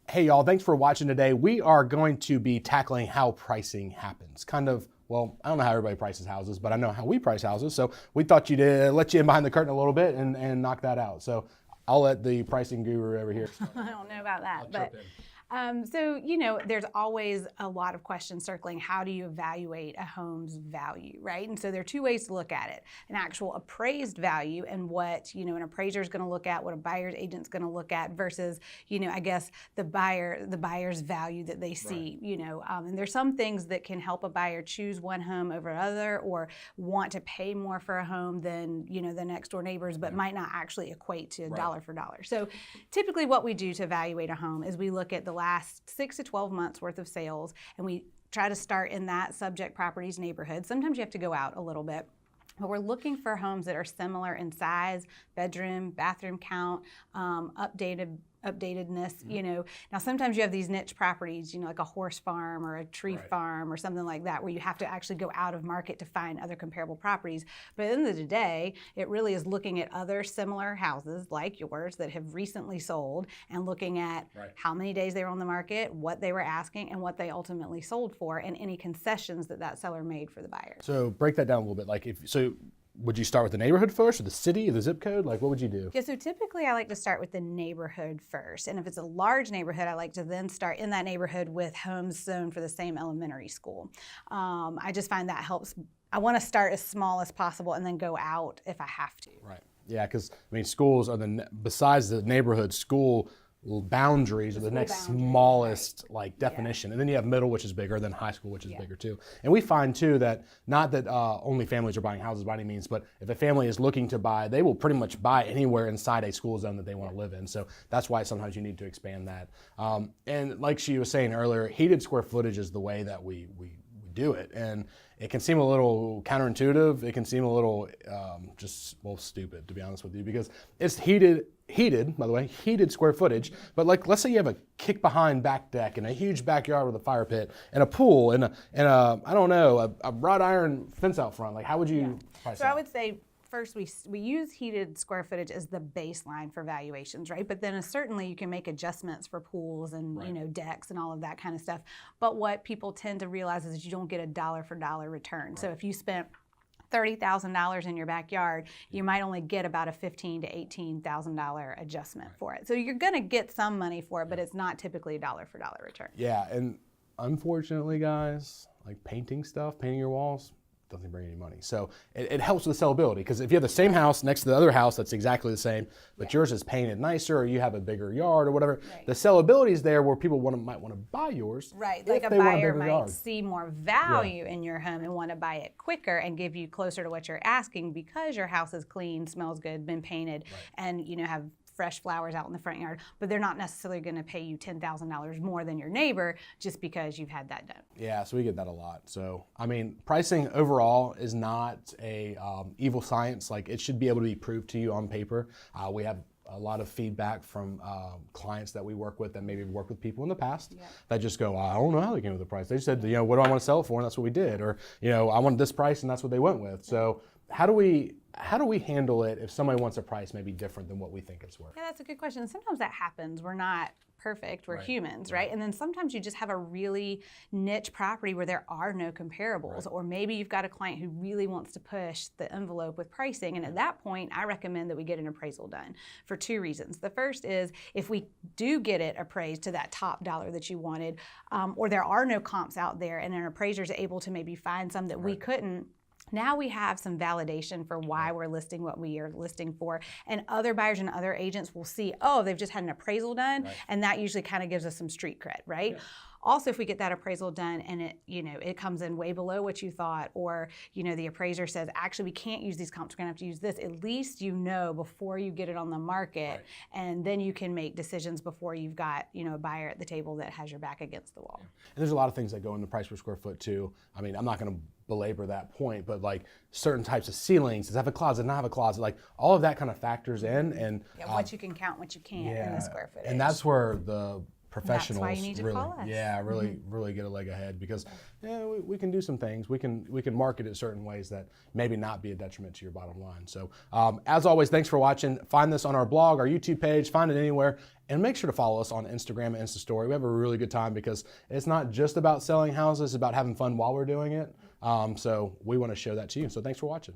Hey y'all, thanks for watching today. We are going to be tackling how pricing happens. Well, I don't know how everybody prices houses, but I know how we price houses. So we thought you'd let you in behind the curtain a little bit and knock that out. So I'll let the pricing guru over here start. I don't know about that, I'll but chirp in. so, there's always a lot of questions circling. How do you evaluate a home's value, right? And so there are two ways to look at it. An actual appraised value and what, an appraiser is going to look at, what a buyer's agent's going to look at versus, I guess the buyer's value that they see, right. And there's some things that can help a buyer choose one home over another or want to pay more for a home than, the next door neighbors, but might not actually equate to dollar for dollar. So typically what we do to evaluate a home is we look at the last 6 to 12 months worth of sales, and we try to start in that subject property's neighborhood. Sometimes you have to go out a little bit, but we're looking for homes that are similar in size, bedroom, bathroom count, updatedness, Now sometimes you have these niche properties, like a horse farm or a tree farm or something like that, where you have to actually go out of market to find other comparable properties. But at the end of the day, it really is looking at other similar houses like yours that have recently sold and looking at how many days they were on the market, what they were asking, and what they ultimately sold for, and any concessions that seller made for the buyer. So break that down a little bit. Would you start with the neighborhood first, or the city, or the zip code? What would you do? Yeah, so typically I like to start with the neighborhood first. And if it's a large neighborhood, I like to then start in that neighborhood with homes zoned for the same elementary school. I just find that helps. I want to start as small as possible and then go out if I have to. Right. Yeah, because schools are besides the neighborhood school boundaries are the next smallest definition. And then you have middle, which is bigger, then high school, which is bigger too. And we find too that not that only families are buying houses by any means, but if a family is looking to buy, they will pretty much buy anywhere inside a school zone that they want to live in. So that's why sometimes you need to expand that. And like she was saying earlier, heated square footage is the way that we do it. And it can seem a little counterintuitive. It can seem a little stupid, to be honest with you, because it's heated, by the way, heated square footage. But let's say you have a kick behind back deck and a huge backyard with a fire pit and a pool and a wrought iron fence out front. How would you price that? So I would say first we use heated square footage as the baseline for valuations, right? But then certainly you can make adjustments for pools and decks and all of that kind of stuff. But what people tend to realize is that you don't get a dollar for dollar return. So if you spent $30,000 in your backyard, you might only get about a $15,000 to $18,000 adjustment for it. So you're going to get some money for it, but it's not typically a dollar for dollar return. Yeah, and unfortunately, guys, painting your walls doesn't bring any money. So it helps with the sellability, because if you have the same house next to the other house that's exactly the same, but yours is painted nicer or you have a bigger yard or whatever, the sellability is there where people might want to buy yours. Right, like a buyer might see more value in your home and want to buy it quicker and give you closer to what you're asking because your house is clean, smells good, been painted, and have fresh flowers out in the front yard, but they're not necessarily going to pay you $10,000 more than your neighbor just because you've had that done. Yeah, so we get that a lot. So, pricing overall is not a evil science. It should be able to be proved to you on paper. We have a lot of feedback from clients that we work with that maybe worked with people in the past that just go, I don't know how they came with the price. They just said, what do I want to sell it for? And that's what we did. Or, I want this price and that's what they went with. So how do we handle it if somebody wants a price maybe different than what we think it's worth? Yeah, that's a good question. Sometimes that happens. We're not perfect. We're humans, right? And then sometimes you just have a really niche property where there are no comparables, or maybe you've got a client who really wants to push the envelope with pricing. And at that point, I recommend that we get an appraisal done for two reasons. The first is if we do get it appraised to that top dollar that you wanted, or there are no comps out there and an appraiser is able to maybe find some that we couldn't, now we have some validation for why we're listing what we are listing for. And other buyers and other agents will see, they've just had an appraisal done. And that usually kind of gives us some street cred, right? Yeah. Also, if we get that appraisal done and it comes in way below what you thought, or the appraiser says, actually, we can't use these comps, we're gonna have to use this, at least before you get it on the market, and then you can make decisions before you've got a buyer at the table that has your back against the wall. Yeah. And there's a lot of things that go into price per square foot too. I'm not gonna belabor that point, but certain types of ceilings, does it have a closet, not have a closet, all of that kind of factors in. And what you can count, what you can't in the square footage. And that's where the professionals why you need to really, call us. really get a leg ahead, because we can do some things. We can market it certain ways that maybe not be a detriment to your bottom line. So as always, thanks for watching. Find this on our blog, our YouTube page, find it anywhere, and make sure to follow us on Instagram and Insta Story. We have a really good time because it's not just about selling houses, it's about having fun while we're doing it. So we want to show that to you. So thanks for watching.